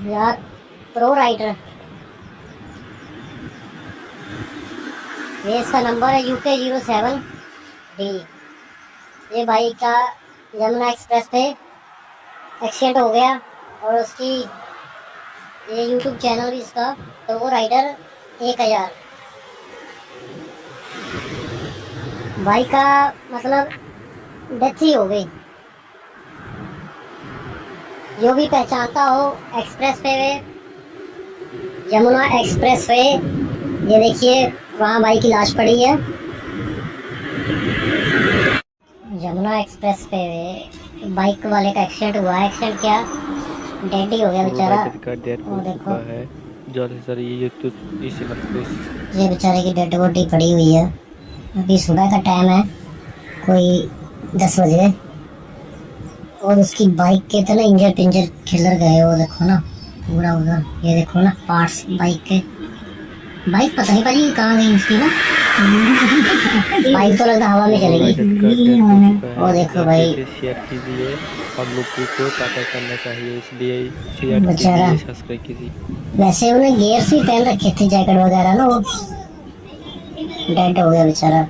यार pro rider, ये इसका नंबर है UK07D। ये भाई का यमुना एक्सप्रेस पे एक्सीडेंट हो गया और उसकी ये यूट्यूब चैनल भी इसका प्रो राइडर 1000। भाई का मतलब डेथ ही हो गई। जो भी पहचानता हो express way, Yamuna express way, ये देखिए वहाँ भाई की लाश पड़ी है। यमुना एक्सप्रेस पे बाइक वाले का एक्सीडेंट हुआ है। एक्सीडेंट क्या, डेड ही हो गया बेचारा। वो देखो है जो सर ये तो इसी मतलब ये बेचारे की डेड बॉडी पड़ी हुई है। अभी सुबह का टाइम है, कोई 10 बजे, और उसकी बाइक के तो ना इंजर पिंजर खिलर गए। वो देखो ना पूरा उधर, ये देखो ना पार्ट्स बाइक के। बाइक पता नहीं भाई कहाँ गई उसकी ना। बाइक तो लगता हवा में चलेगी। वो देखो भाई शेयर कीजिए, हम लोग को पता करना चाहिए, इसलिए शेयर बेचारा। कीजिए, सब्सक्राइब कीजिए। वैसे उन्हें गियर भी पहन रखे थे, जैकेट वगैरह ना। वो डेड हो गया बेचारा।